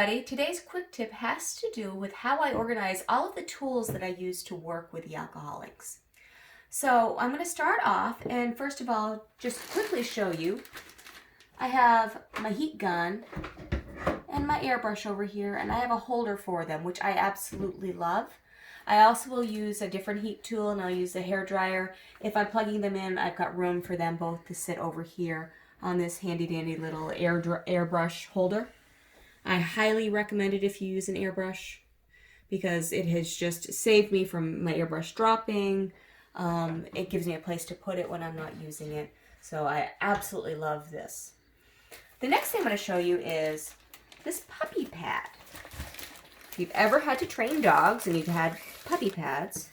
everybody. Today's quick tip has to do with how I organize all of the tools that I use to work with the alcohol inks. So I'm going to start off and first of all just quickly show you. I have my heat gun and my airbrush over here, and I have a holder for them, which I absolutely love. I also will use a different heat tool, and I'll use the hair dryer. If I'm plugging them in, I've got room for them both to sit over here on this handy dandy little airbrush holder. I highly recommend it if you use an airbrush because it has just saved me from my airbrush dropping. It gives me a place to put it when I'm not using it. So I absolutely love this. The next thing I'm going to show you is this puppy pad. If you've ever had to train dogs and you've had puppy pads,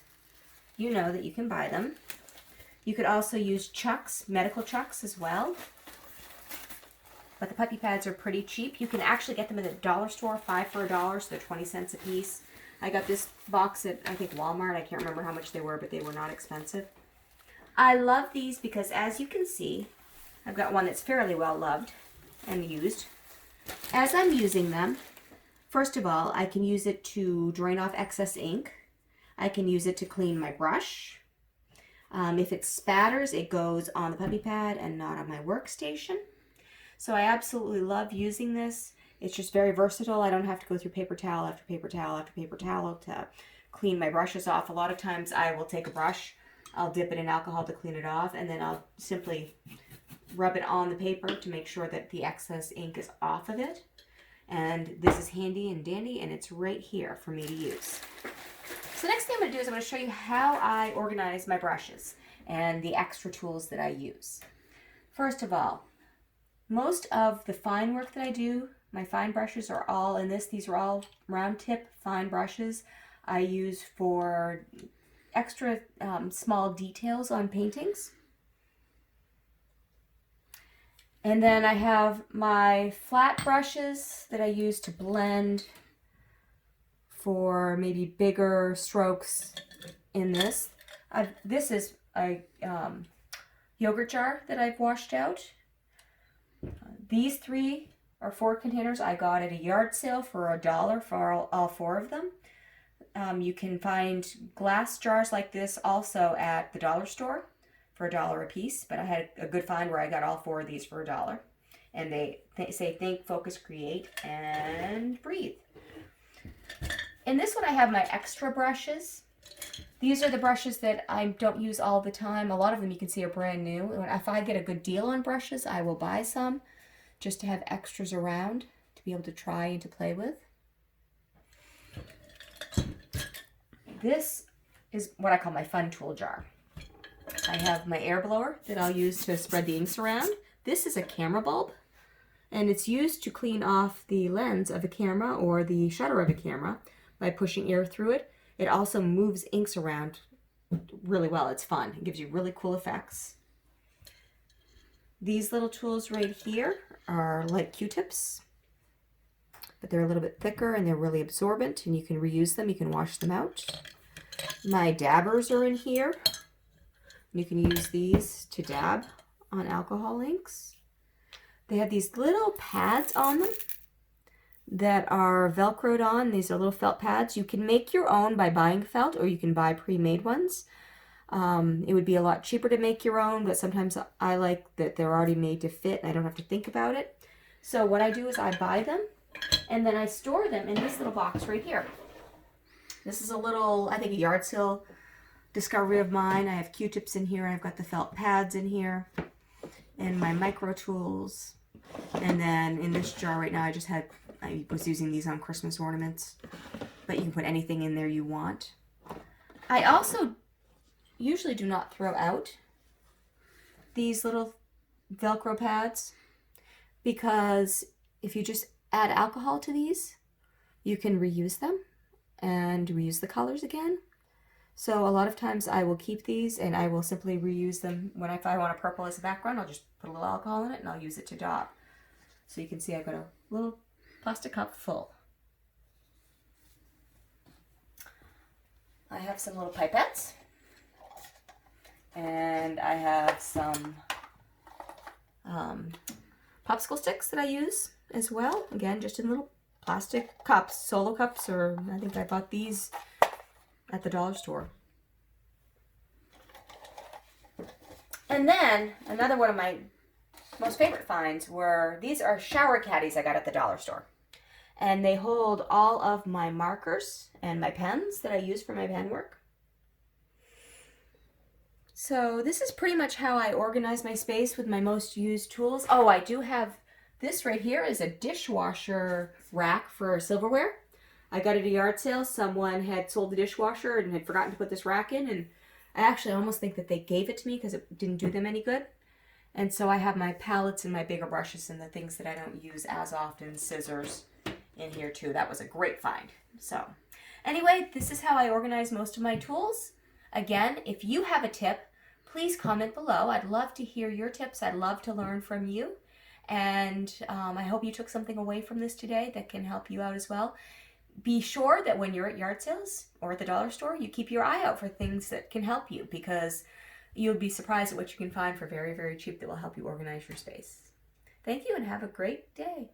you know that you can buy them. You could also use chucks, medical chucks as well. But the puppy pads are pretty cheap. You can actually get them at the dollar store, 5 for $1, so they're 20 cents a piece. I got this box at, I think, Walmart. I can't remember how much they were, but they were not expensive. I love these because, as you can see, I've got one that's fairly well loved and used. As I'm using them, first of all, I can use it to drain off excess ink. I can use it to clean my brush. If it spatters, it goes on the puppy pad and not on my workstation. So I absolutely love using this. It's just very versatile. I don't have to go through paper towel after paper towel after paper towel to clean my brushes off. A lot of times I will take a brush, I'll dip it in alcohol to clean it off, and then I'll simply rub it on the paper to make sure that the excess ink is off of it. And this is handy and dandy, and it's right here for me to use. So the next thing I'm going to do is I'm going to show you how I organize my brushes and the extra tools that I use. First of all, most of the fine work that I do, my fine brushes are all in this. These are all round tip fine brushes I use for extra small details on paintings. And then I have my flat brushes that I use to blend for maybe bigger strokes in this. This is a yogurt jar that I've washed out. These 3 or 4 containers I got at a yard sale for $1 for all 4 of them. You can find glass jars like this also at the dollar store for $1 a piece, but I had a good find where I got all 4 of these for $1. And they say think, focus, create, and breathe. In this one I have my extra brushes. These are the brushes that I don't use all the time. A lot of them you can see are brand new. If I get a good deal on brushes, I will buy some just to have extras around to be able to try and to play with. This is what I call my fun tool jar. I have my air blower that I'll use to spread the inks around. This is a camera bulb, and it's used to clean off the lens of a camera or the shutter of a camera by pushing air through it. It also moves inks around really well. It's fun. It gives you really cool effects. These little tools right here are like Q-tips, but they're a little bit thicker and they're really absorbent, and you can reuse them. You can wash them out. My dabbers are in here. You can use these to dab on alcohol inks. They have these little pads on them that are velcroed on. These are little felt pads. You can make your own by buying felt, or you can buy pre-made ones. It would be a lot cheaper to make your own, but sometimes I like that they're already made to fit and I don't have to think about it. So what I do is I buy them and then I store them in this little box right here. This is a little, I think, a yard sale discovery of mine. I have Q-tips in here. I've got the felt pads in here and my micro tools. And then in this jar right now, I was using these on Christmas ornaments, but you can put anything in there you want. I also usually do not throw out these little Velcro pads because if you just add alcohol to these, you can reuse them and reuse the colors again. So a lot of times I will keep these and I will simply reuse them. If I want a purple as a background, I'll just put a little alcohol in it and I'll use it to dab. So you can see I've got a little plastic cup full. I have some little pipettes. And I have some popsicle sticks that I use as well. Again, just in little plastic cups, solo cups, or I think I bought these at the dollar store. And then another one of my most favorite finds were, these are shower caddies I got at the dollar store. And they hold all of my markers and my pens that I use for my pen work. So this is pretty much how I organize my space with my most used tools. Oh, I do have this right here is a dishwasher rack for silverware. I got it at a yard sale. Someone had sold the dishwasher and had forgotten to put this rack in, and I actually almost think that they gave it to me because it didn't do them any good. And so I have my palettes and my bigger brushes and the things that I don't use as often, scissors, in here too. That was a great find. So anyway, this is how I organize most of my tools. Again, if you have a tip, please comment below. I'd love to hear your tips. I'd love to learn from you. And I hope you took something away from this today that can help you out as well. Be sure that when you're at yard sales or at the dollar store, you keep your eye out for things that can help you, because you'll be surprised at what you can find for very, very cheap that will help you organize your space. Thank you and have a great day.